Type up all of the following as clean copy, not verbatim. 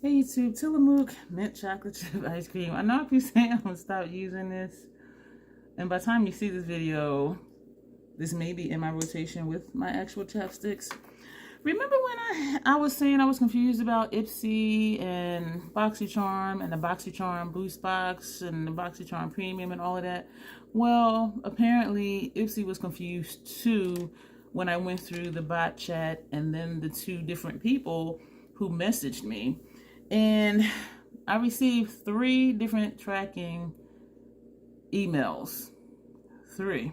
Hey YouTube, Tillamook mint chocolate chip ice cream. I know I keep saying I'm gonna stop using this, and by the time you see this video, this may be in my rotation with my actual chapsticks. Remember when I was saying I was confused about Ipsy and BoxyCharm and the BoxyCharm Boost Box and the BoxyCharm Premium and all of that? Well, apparently Ipsy was confused too when I went through the bot chat and then the two different people who messaged me. And I received 3 different tracking emails. 3.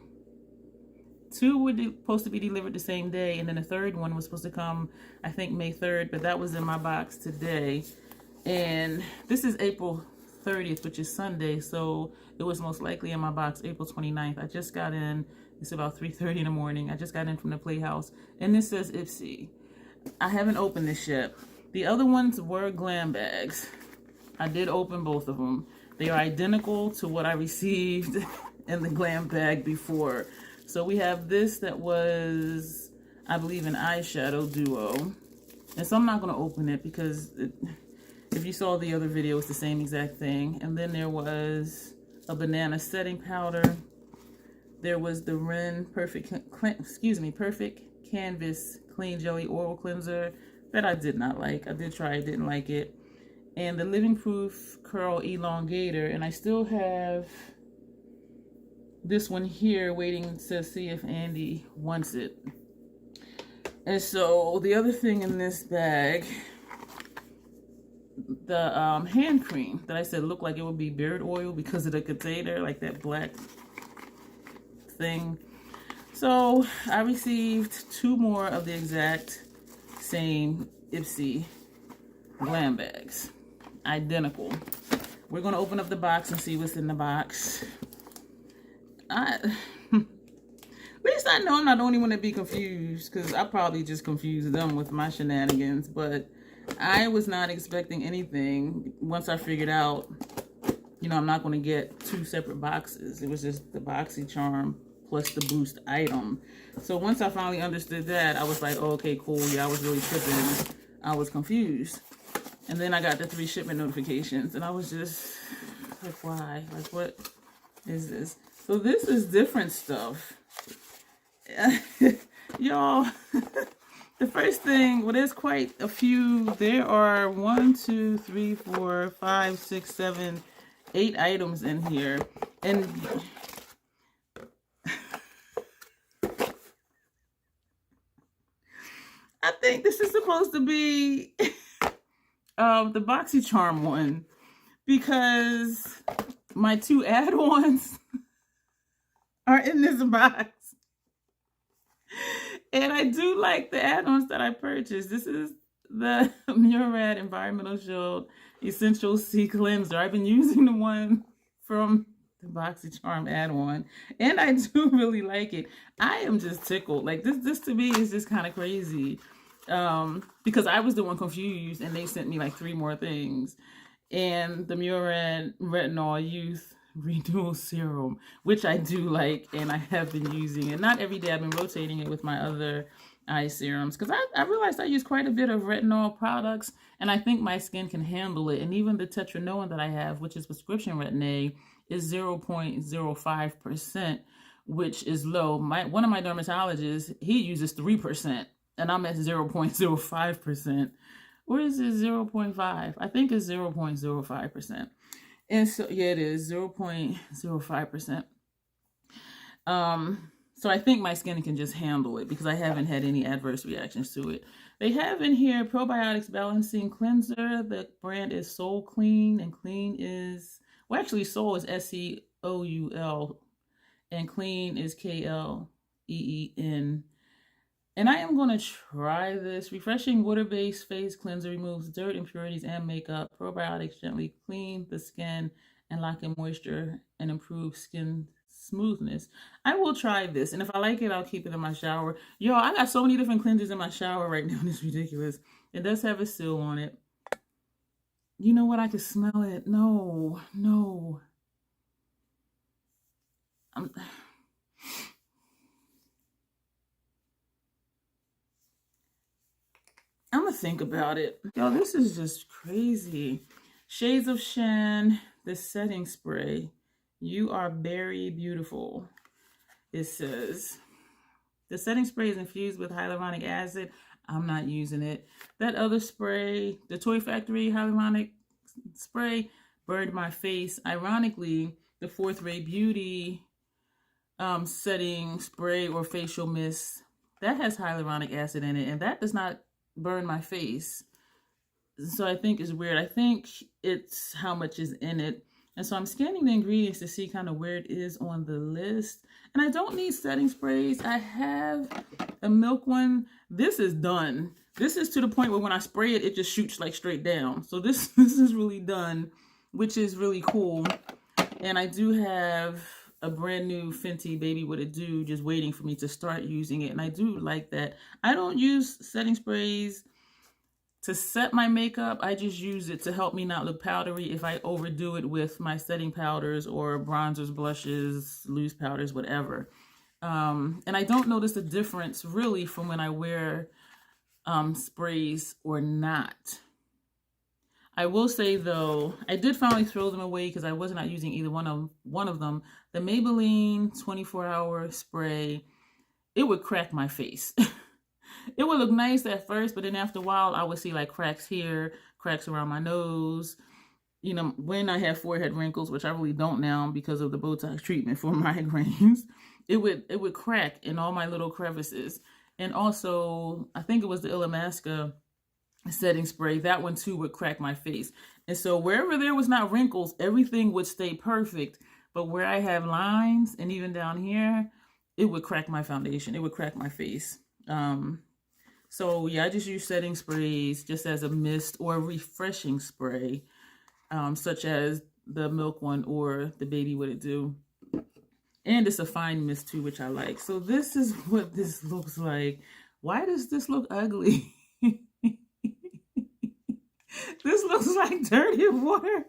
2 were supposed to be delivered the same day, and then the third one was supposed to come, I think, May 3rd, but that was in my box today. And this is April 30th, which is Sunday, so it was most likely in my box April 29th. I just got in. It's about 3:30 in the morning. I just got in from the Playhouse, and this says Ipsy. I haven't opened this yet. The other ones were glam bags. I did open both of them. They are identical to what I received in the glam bag before. So we have this that was, I believe, an eyeshadow duo. And so I'm not going to open it because if you saw the other video, it's the same exact thing. And then there was a banana setting powder. There was the Ren Perfect Canvas Clean Jelly Oil Cleanser that I did not like. I did try it, didn't like it. And the Living Proof Curl Elongator. And I still have this one here waiting to see if Andy wants it. And so the other thing in this bag, the hand cream that I said looked like it would be beard oil because of the container, like that black thing. So I received 2 more of the exact same Ipsy glam bags, identical. We're gonna open up the box and see what's in the box. At least I know I'm not the only one to be confused, because I probably just confused them with my shenanigans, but I was not expecting anything once I figured out, I'm not going to get 2 separate boxes. It was just the BoxyCharm plus the Boost item. So once I finally understood that, I was like, oh, okay, cool. Yeah, I was really tripping. I was confused. And then I got the 3 shipment notifications, and I was just like, why? Like, what is this? So this is different stuff. Y'all, the first thing, well, there's quite a few. There are 1, 2, 3, 4, 5, 6, 7, 8 items in here. And I think this is supposed to be the BoxyCharm one, because my 2 add-ons are in this box. And I do like the add-ons that I purchased. This is the Murad Environmental Shield Essential C Cleanser. I've been using the one from the BoxyCharm add-on, and I do really like it. I am just tickled. Like, this to me is just kind of crazy, because I was the one confused, and they sent me like 3 more things. And the Murad Retinol Youth Renewal Serum, which I do like, and I have been using it. Not every day. I've been rotating it with my other eye serums, because I realized I use quite a bit of retinol products, and I think my skin can handle it. And even the Tetranoin that I have, which is prescription Retin-A, is 0.05%, which is low. One of my dermatologists, he uses 3%, and I'm at 0.05%. Or is it 0.5? I think it's 0.05%. And so, yeah, it is 0.05%. So I think my skin can just handle it, because I haven't had any adverse reactions to it. They have in here Probiotics Balancing Cleanser. The brand is Soul Clean, and Clean is, well, actually Soul is SCOUL, and Clean is KLEEN. And I am going to try this. Refreshing water-based face cleanser removes dirt, impurities, and makeup. Probiotics gently clean the skin and lock in moisture and improve skin smoothness. I will try this, and if I like it, I'll keep it in my shower. Yo, I got so many different cleansers in my shower right now. It's ridiculous. It does have a seal on it. You know what? I can smell it. No. I'm gonna think about it. Yo, this is just crazy. Shades of Shin, the setting spray. You are very beautiful. It says the setting spray is infused with hyaluronic acid. I'm not using it. That other spray, the Toy Factory hyaluronic spray, burned my face. Ironically, the Fourth Ray Beauty setting spray or facial mist, that has hyaluronic acid in it, and that does not burn my face. So I think it's weird. I think it's how much is in it. And so I'm scanning the ingredients to see kind of where it is on the list. And I don't need setting sprays. I have a milk one. This is done. This is to the point where when I spray it, it just shoots like straight down. So this is really done, which is really cool. And I do have a brand new Fenty Baby What It Do just waiting for me to start using it. And I do like that. I don't use setting sprays to set my makeup. I just use it to help me not look powdery if I overdo it with my setting powders or bronzers, blushes, loose powders, whatever. And I don't notice a difference really from when I wear sprays or not. I will say though, I did finally throw them away because I was not using either one of them. The Maybelline 24-hour spray, it would crack my face. It would look nice at first, but then after a while, I would see like cracks here, cracks around my nose. You know, when I have forehead wrinkles, which I really don't now because of the Botox treatment for migraines, it would crack in all my little crevices. And also, I think it was the Illamasqua setting spray. That one too would crack my face. And so wherever there was not wrinkles, everything would stay perfect. But where I have lines and even down here, it would crack my foundation. It would crack my face. So yeah, I just use setting sprays just as a mist or a refreshing spray, such as the milk one or the Baby What It Do. And it's a fine mist too, which I like. So this is what this looks like. Why does this look ugly? This looks like dirty water.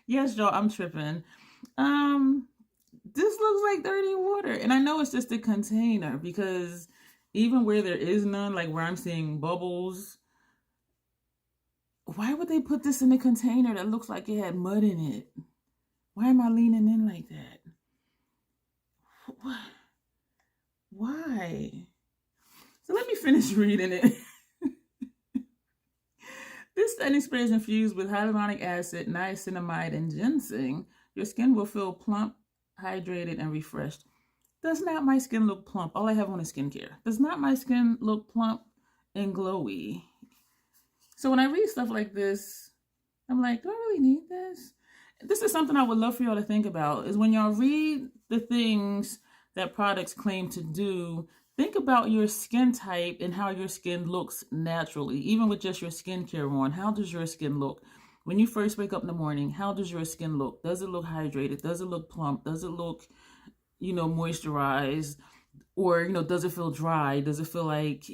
Yes, y'all, I'm tripping. This looks like dirty water. And I know it's just a container because even where there is none, like where I'm seeing bubbles, why would they put this in a container that looks like it had mud in it? Why am I leaning in like that? What? Why? So let me finish reading it. This setting spray is infused with hyaluronic acid, niacinamide, and ginseng. Your skin will feel plump, hydrated, and refreshed. Does not my skin look plump? All I have on is skincare. Does not my skin look plump and glowy? So when I read stuff like this, I'm like, do I really need this? This is something I would love for y'all to think about, is when y'all read the things that products claim to do, think about your skin type and how your skin looks naturally. Even with just your skincare on, how does your skin look? When you first wake up in the morning, how does your skin look? Does it look hydrated? Does it look plump? Does it look, you know, moisturized? Or, you know, does it feel dry? Does it feel like,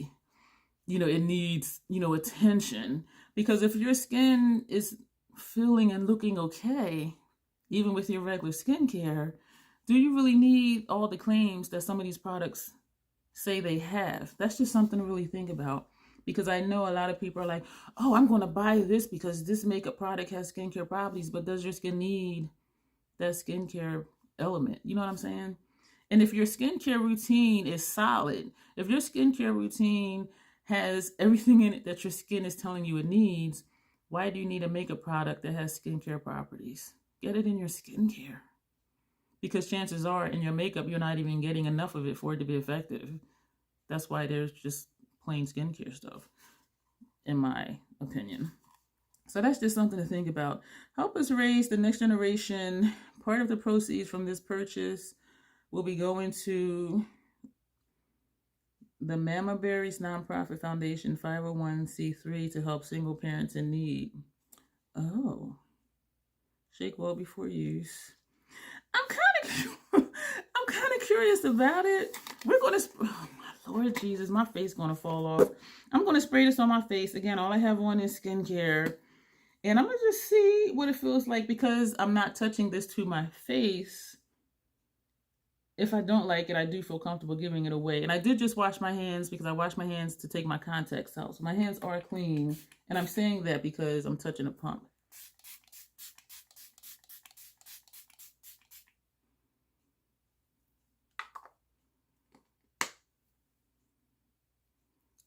you know, it needs, you know, attention? Because if your skin is feeling and looking okay, even with your regular skincare, do you really need all the claims that some of these products say they have? That's just something to really think about. Because I know a lot of people are like, oh, I'm going to buy this because this makeup product has skincare properties, but does your skin need that skincare element? You know what I'm saying? And if your skincare routine is solid, if your skincare routine has everything in it that your skin is telling you it needs, why do you need a makeup product that has skincare properties? Get it in your skincare. Because chances are in your makeup, you're not even getting enough of it for it to be effective. That's why there's just plain skincare stuff, in my opinion. So that's just something to think about. Help us raise the next generation. Part of the proceeds from this purchase will be going to the Mama Berries Nonprofit Foundation 501c3 to help single parents in need. Oh. Shake well before use. I'm kind of curious about it. We're going to, oh my Lord Jesus, my face is going to fall off. I'm going to spray this on my face. Again, all I have on is skincare. And I'm going to just see what it feels like because I'm not touching this to my face. if I don't like it, I do feel comfortable giving it away. And I did just wash my hands because I washed my hands to take my contacts out. So my hands are clean. And I'm saying that because I'm touching a pump.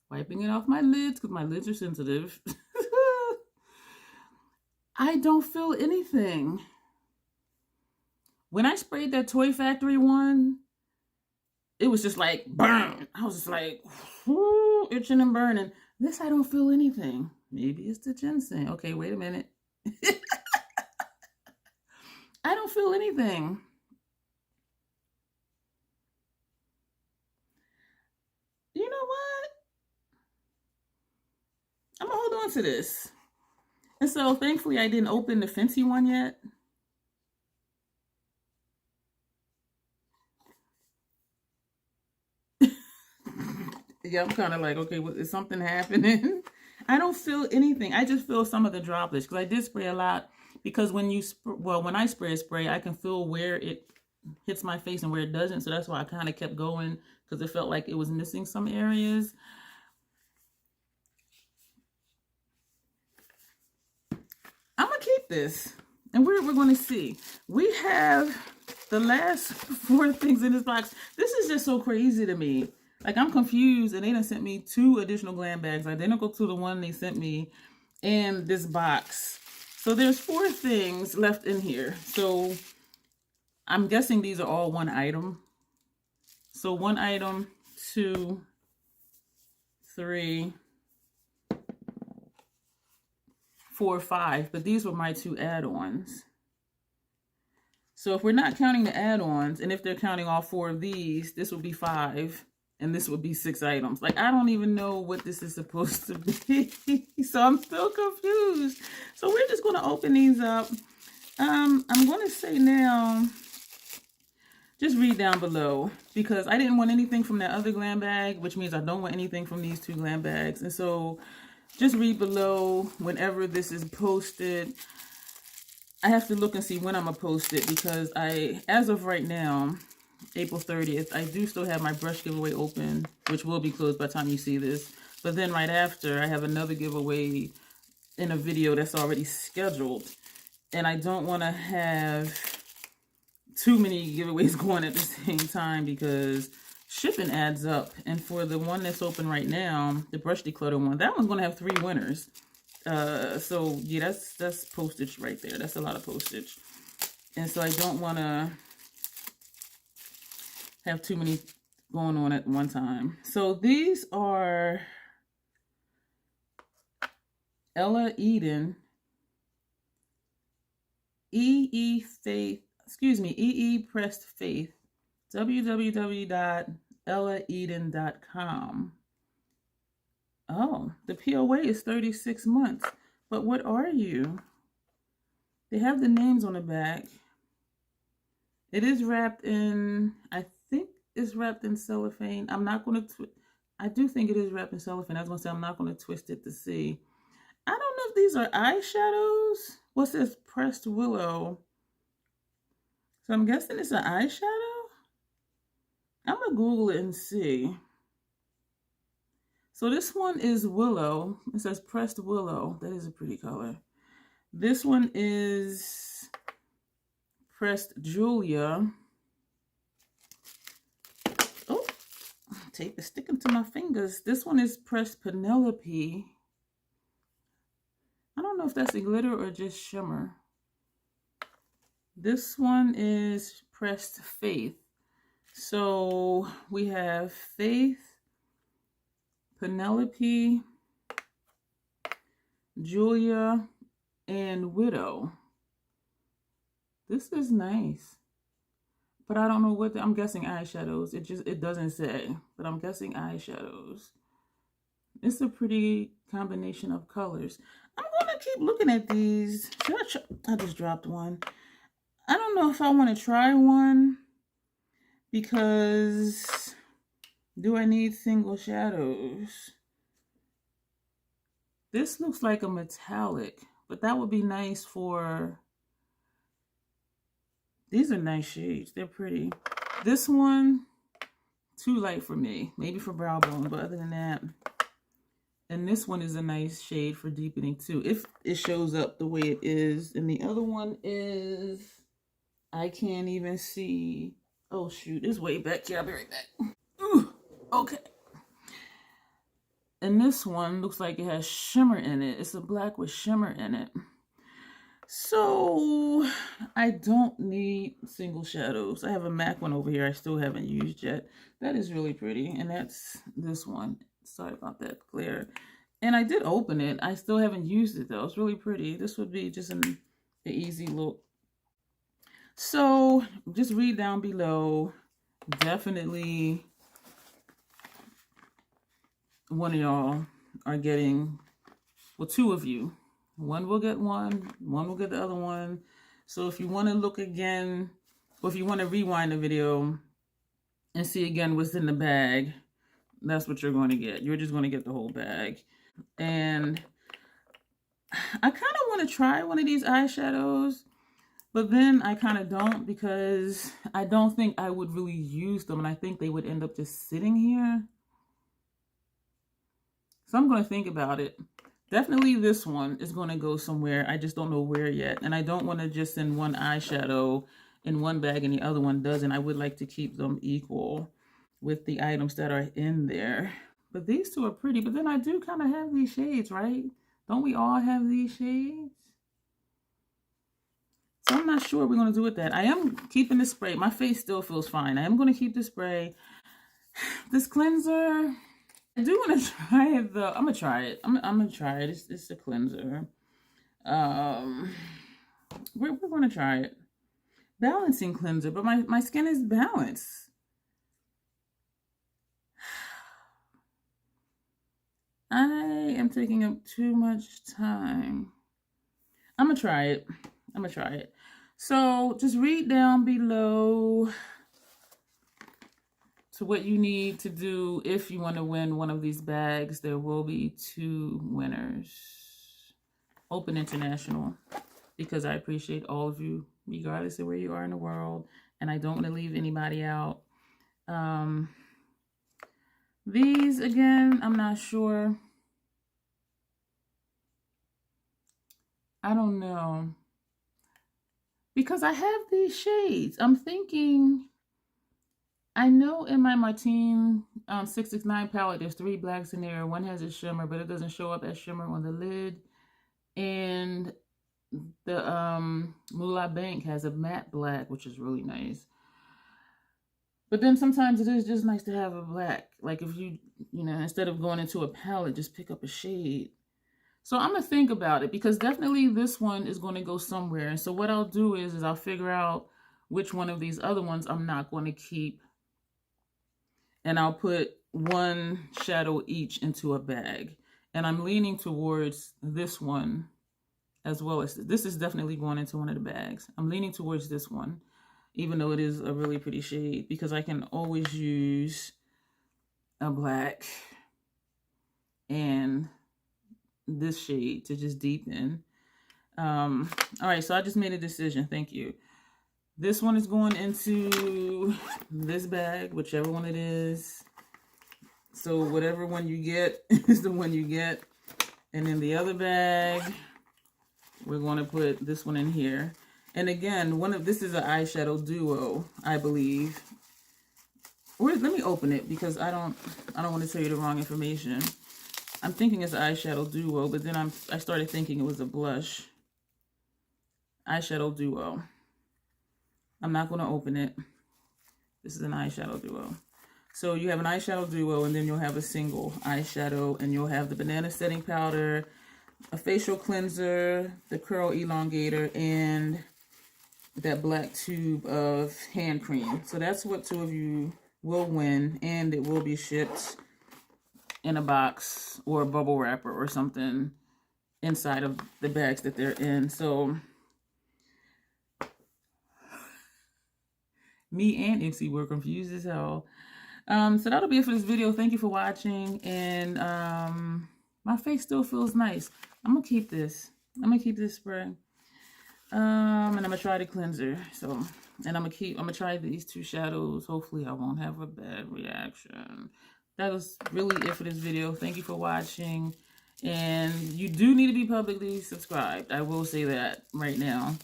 Wiping it off my lids because my lids are sensitive. I don't feel anything. When I sprayed that Toy Factory one, it was just like burn. I was just like, whoo, itching and burning. This, I don't feel anything. Maybe it's the ginseng. Okay, wait a minute. I don't feel anything. You know what? I'm gonna hold on to this. And so thankfully I didn't open the Fenty one yet. Yeah, I'm kind of like, okay, is something happening? I don't feel anything. I just feel some of the droplets because I did spray a lot. Because when you when I spray, I can feel where it hits my face and where it doesn't. So that's why I kind of kept going because it felt like it was missing some areas. I'm gonna keep this, and we're going to see. We have the last 4 things in this box. This is just so crazy to me. Like, I'm confused, and they done sent me 2 additional glam bags, identical to the one they sent me in this box. So there's 4 things left in here. So I'm guessing these are all one item. So 1 item, 2, 3, 4, 5. But these were my 2 add-ons. So if we're not counting the add-ons, and if they're counting all 4 of these, this would be 5. And this would be 6 items. Like, I don't even know what this is supposed to be. So I'm still confused. So we're just going to open these up. I'm going to say now, just read down below. Because I didn't want anything from that other glam bag, which means I don't want anything from these 2 glam bags. And so just read below whenever this is posted. I have to look and see when I'm going to post it. Because as of right now, April 30th, I do still have my brush giveaway open, which will be closed by the time you see this. But then right after, I have another giveaway in a video that's already scheduled. And I don't want to have too many giveaways going at the same time because shipping adds up. And for the one that's open right now, the brush declutter one, that one's going to have 3 winners. So yeah, that's postage right there. That's a lot of postage. And so I don't want to have too many going on at one time. So these are Ella Eden, EE Pressed Faith, www.ellaeden.com. Oh, the POA is 36 months. But what are you? They have the names on the back. It is wrapped in, I think it's wrapped in cellophane. I'm not going to, I do think it is wrapped in cellophane. I was going to say I'm not going to twist it to see. I don't know if these are eyeshadows. What's this? Pressed Willow. So I'm guessing it's an eyeshadow. I'm going to Google it and see. So this one is Willow. It says Pressed Willow. That is a pretty color. This one is Pressed Julia. Oh, tape is sticking to my fingers. This one is Pressed Penelope. I don't know if that's a glitter or just shimmer. This one is Pressed Faith. So we have Faith, Penelope, Julia, and Widow. This is nice. But I don't know what I'm guessing eyeshadows. It doesn't say, but I'm guessing eyeshadows. It's a pretty combination of colors. I'm going to keep looking at these. I just dropped one. I don't know if I want to try one because do I need single shadows? This looks like a metallic, but that would be nice for, these are nice shades. They're pretty. This one, too light for me. Maybe for brow bone, but other than that. And this one is a nice shade for deepening too, if it shows up the way it is. And the other one is, I can't even see. Oh shoot, it's way back here. I'll be right back. Ooh, okay. And this one looks like it has shimmer in it. It's a black with shimmer in it. So I don't need single shadows. I have a MAC one over here I still haven't used yet. That is really pretty. And that's this one. Sorry about that glare. And I did open it. I still haven't used it though. It's really pretty. This would be just an easy look. So just read down below. Definitely one of y'all are getting, well, two of you. One will get one will get the other one. So if you want to look again, or if you want to rewind the video and see again what's in the bag, that's what you're going to get. You're just going to get the whole bag. And I kind of want to try one of these eyeshadows, but then I kind of don't, because I don't think I would really use them, and I think they would end up just sitting here. So I'm going to think about it. Definitely this one is going to go somewhere. I just don't know where yet. And I don't want to just send one eyeshadow in one bag and the other one doesn't. I would like to keep them equal with the items that are in there. But these two are pretty. But then I do kind of have these shades, right? Don't we all have these shades? So I'm not sure what we're going to do with that. I am keeping the spray. My face still feels fine. I am going to keep the spray. This cleanser, I do want to try it though. I'm going to try it. I'm going to try it. It's a cleanser. We're going to try it. Balancing cleanser, but my skin is balanced. I am taking up too much time. I'm going to try it. I'm going to try it. So just read down below to what you need to do if you want to win one of these bags. There will be two winners. Open International, because I appreciate all of you, regardless of where you are in the world, and I don't want to leave anybody out. These, again, I'm not sure. I don't know. Because I have these shades. I'm thinking, I know in my Martine 669 palette, there's 3 blacks in there. One has a shimmer, but it doesn't show up as shimmer on the lid. And the Moolah Bank has a matte black, which is really nice. But then sometimes it is just nice to have a black. Like if you know, instead of going into a palette, just pick up a shade. So I'm going to think about it, because definitely this one is going to go somewhere. And so what I'll do is I'll figure out which one of these other ones I'm not going to keep. And I'll put one shadow each into a bag. And I'm leaning towards this one as well as this is definitely going into one of the bags. I'm leaning towards this one, even though it is a really pretty shade, because I can always use a black and this shade to just deepen. All right, so I just made a decision. Thank you. This one is going into this bag, whichever one it is. So whatever one you get is the one you get. And in the other bag, we're going to put this one in here. And again, this is an eyeshadow duo, I believe. Let me open it, because I don't want to tell you the wrong information. I'm thinking it's an eyeshadow duo, but then I started thinking it was a blush. Eyeshadow duo. I'm not going to open it. This is an eyeshadow duo. So you have an eyeshadow duo, and then you'll have a single eyeshadow, and you'll have the banana setting powder, a facial cleanser, the curl elongator, and that black tube of hand cream. So that's what 2 of you will win, and it will be shipped in a box or a bubble wrapper or something inside of the bags that they're in. So me and Ipsy were confused as hell. So that'll be it for this video. Thank you for watching. And my face still feels nice. I'm gonna keep this. I'm gonna keep this spray. And I'm gonna try the cleanser. So, and I'm gonna try these two shadows. Hopefully I won't have a bad reaction. That was really it for this video. Thank you for watching. And you do need to be publicly subscribed. I will say that right now.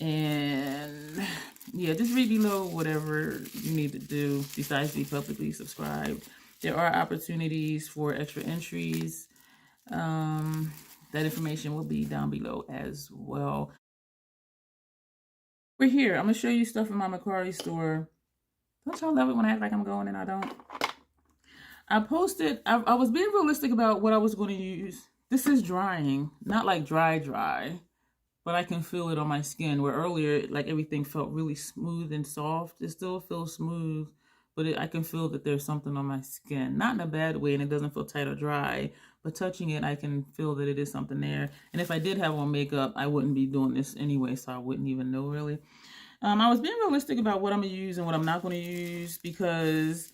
And yeah, just read below whatever you need to do besides be publicly subscribed. There are opportunities for extra entries. That information will be down below as well. We're here. I'm going to show you stuff in my Mercari store. Don't y'all love it when I act like I'm going and I don't? I posted, I was being realistic about what I was going to use. This is drying, not like dry, but I can feel it on my skin, where earlier, like everything felt really smooth and soft. It still feels smooth, but I can feel that there's something on my skin. Not in a bad way, and it doesn't feel tight or dry, but touching it, I can feel that it is something there. And if I did have on makeup, I wouldn't be doing this anyway, so I wouldn't even know really. I was being realistic about what I'm going to use and what I'm not going to use, because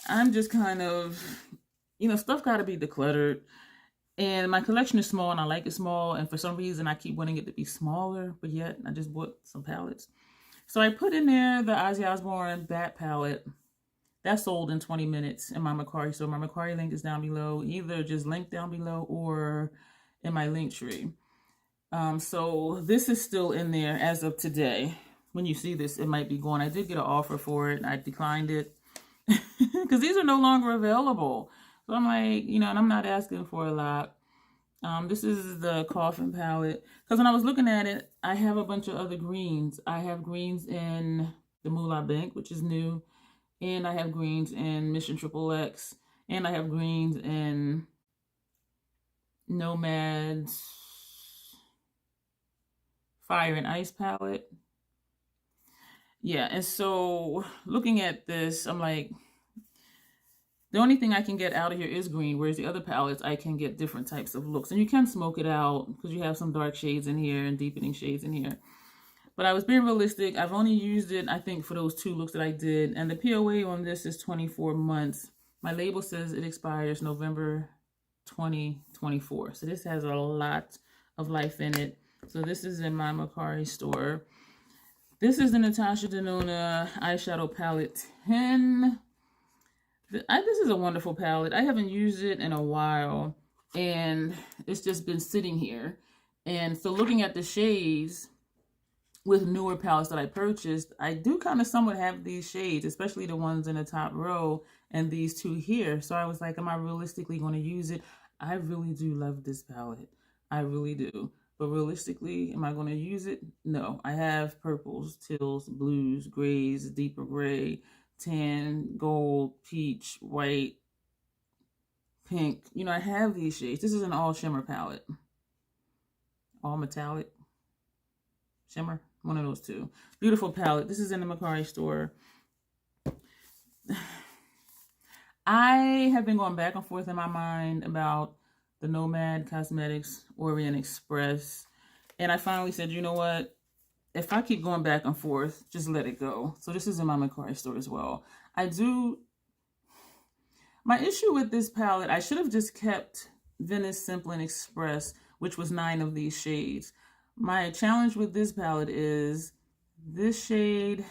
I'm just kind of, you know, stuff got to be decluttered. And my collection is small and I like it small. And for some reason, I keep wanting it to be smaller, but yet I just bought some palettes. So I put in there the Ozzy Osbourne Bat palette. That sold in 20 minutes in my Mercari. So my Mercari link is down below. Either just link down below or in my link tree. So this is still in there as of today. When you see this, it might be gone. I did get an offer for it and I declined it because these are no longer available. So I'm like, you know, and I'm not asking for a lot. This is the Coffin palette. Because when I was looking at it, I have a bunch of other greens. I have greens in the Moolah Bank, which is new. And I have greens in Mission XXX. And I have greens in Nomad's Fire and Ice palette. Yeah, and so looking at this, I'm like, the only thing I can get out of here is green, whereas the other palettes, I can get different types of looks. And you can smoke it out because you have some dark shades in here and deepening shades in here. But I was being realistic. I've only used it, I think, for those 2 looks that I did. And the POA on this is 24 months. My label says it expires November 2024. So this has a lot of life in it. So this is in my Mercari store. This is the Natasha Denona Eyeshadow Palette 10. This is a wonderful palette. I haven't used it in a while, and it's just been sitting here. And so looking at the shades with newer palettes that I purchased, I do kind of somewhat have these shades, especially the ones in the top row and these 2 here. So I was like, am I realistically going to use it? I really do love this palette. I really do. But realistically, am I going to use it? No. I have purples, teals, blues, grays, deeper gray, tan, gold, peach, white, pink. You know, I have these shades. This is an all shimmer palette. All metallic shimmer. One of those 2. Beautiful palette. This is in the Mercari store. I have been going back and forth in my mind about the Nomad Cosmetics Orient Express. And I finally said, you know what? If I keep going back and forth, just let it go. So this is in my Mercari store as well. My issue with this palette, I should have just kept Venice Simple and Express, which was 9 of these shades. My challenge with this palette is this shade,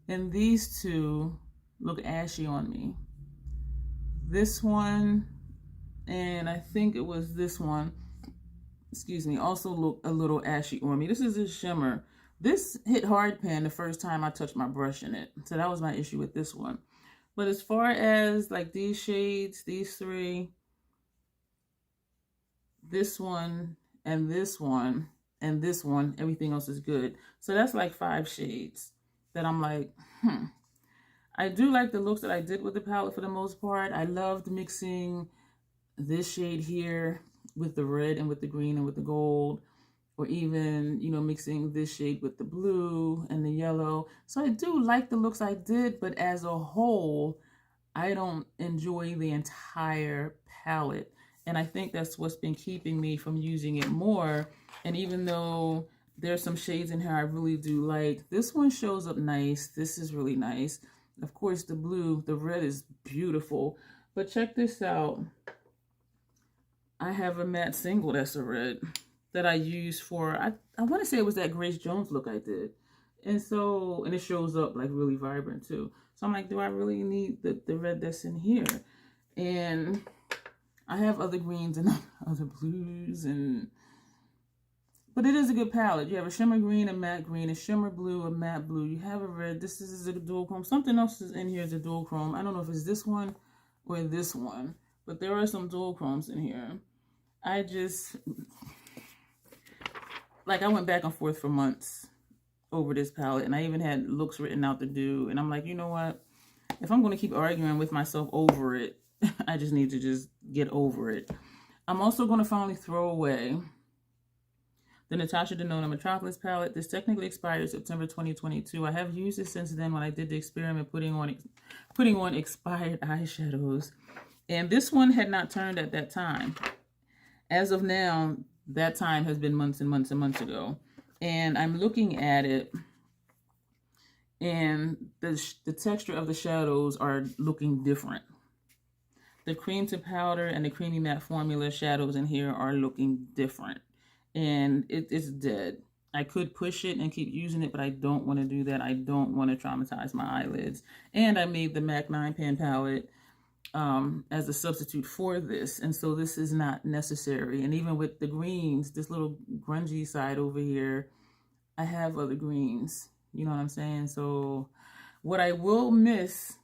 and these 2 look ashy on me. This one, and I think it was this one, excuse me, also look a little ashy on me. This is a shimmer. This hit hard pan the first time I touched my brush in it. So that was my issue with this one. But as far as like these shades, these 3, this one, and this one, and this one, everything else is good. So that's like 5 shades that I'm like, I do like the looks that I did with the palette for the most part. I loved mixing this shade here with the red and with the green and with the gold, or even, you know, mixing this shade with the blue and the yellow. So I do like the looks I did, but as a whole, I don't enjoy the entire palette. And I think that's what's been keeping me from using it more. And even though there's some shades in here I really do like, this one shows up nice. This is really nice. Of course, the blue, the red is beautiful. But check this out. I have a matte single that's a red that I use for, I want to say it was that Grace Jones look I did. And so, and it shows up like really vibrant too. So I'm like, do I really need the red that's in here? And I have other greens and other blues, but it is a good palette. You have a shimmer green, a matte green, a shimmer blue, a matte blue. You have a red. This is a dual chrome. Something else is in here is a dual chrome. I don't know if it's this one or this one, but there are some dual chromes in here. I just, like, I went back and forth for months over this palette, and I even had looks written out to do, and I'm like, you know what? If I'm going to keep arguing with myself over it, I just need to just get over it. I'm also going to finally throw away the Natasha Denona Metropolis palette. This technically expired September 2022. I have used it since then when I did the experiment putting on expired eyeshadows. And this one had not turned at that time. As of now, that time has been months and months and months ago. And I'm looking at it, and the texture of the shadows are looking different. The cream to powder and the creamy matte formula shadows in here are looking different. And it's dead. I could push it and keep using it, but I don't want to do that. I don't want to traumatize my eyelids. And I made the MAC 9-pan palette as a substitute for this, and so this is not necessary. And even with the greens, this little grungy side over here, I have other greens, you know what I'm saying? So what I will miss,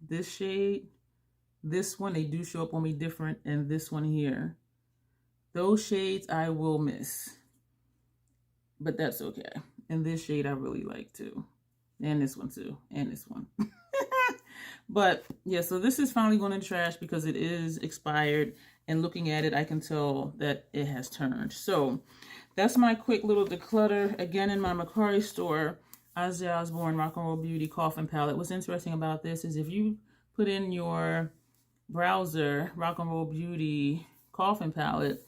this shade, this one, they do show up on me different, and this one here, those shades I will miss, but that's okay. And this shade I really like too, and this one too, and this one. But yeah, so this is finally going in the trash because it is expired, and looking at it, I can tell that it has turned. So that's my quick little declutter. Again, in my Mercari store, Ozzy Osbourne Rock and Roll Beauty Coffin Palette. What's interesting about this is if you put in your browser Rock and Roll Beauty Coffin Palette,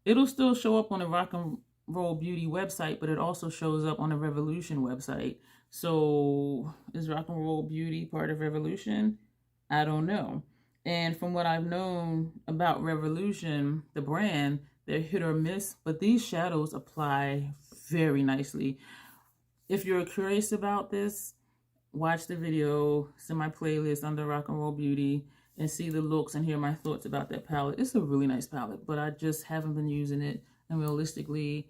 it'll still show up on the Rock and Roll Beauty website, but it also shows up on the Revolution website. So is Rock and Roll Beauty part of Revolution? I don't know. And from what I've known about Revolution, the brand, they're hit or miss, but these shadows apply very nicely. If you're curious about this, watch the video, it's in my playlist under Rock and Roll Beauty, and see the looks and hear my thoughts about that palette. It's a really nice palette, but I just haven't been using it. And realistically,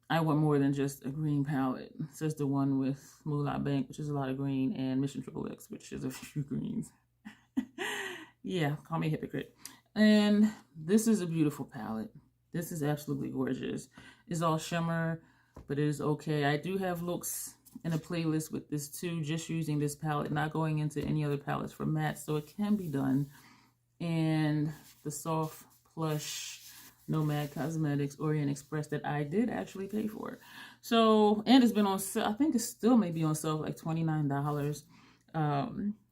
I want more than just a green palette. It says the one with Moolah Bank, which is a lot of green, and Mission XXX, which is a few greens. Yeah, call me a hypocrite. And this is a beautiful palette. This is absolutely gorgeous. It's all shimmer, but it is okay. I do have looks in a playlist with this too, just using this palette, not going into any other palettes for matte, so it can be done. And the soft plush Nomad Cosmetics Orient Express that I did actually pay for. So, and it's been on sale. I think it's still maybe on sale for like $29.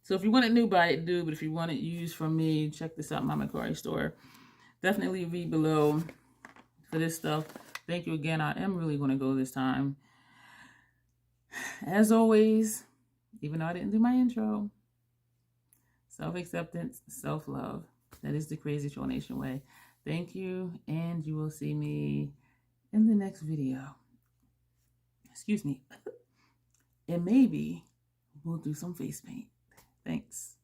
So if you want it new, buy it new. But if you want it used from me, check this out, my Mercari store. Definitely read below for this stuff. Thank you again. I am really going to go this time. As always, even though I didn't do my intro, self-acceptance, self-love. That is the Crazy Troll Nation way. Thank you, and you will see me in the next video. Excuse me. And maybe we'll do some face paint. Thanks.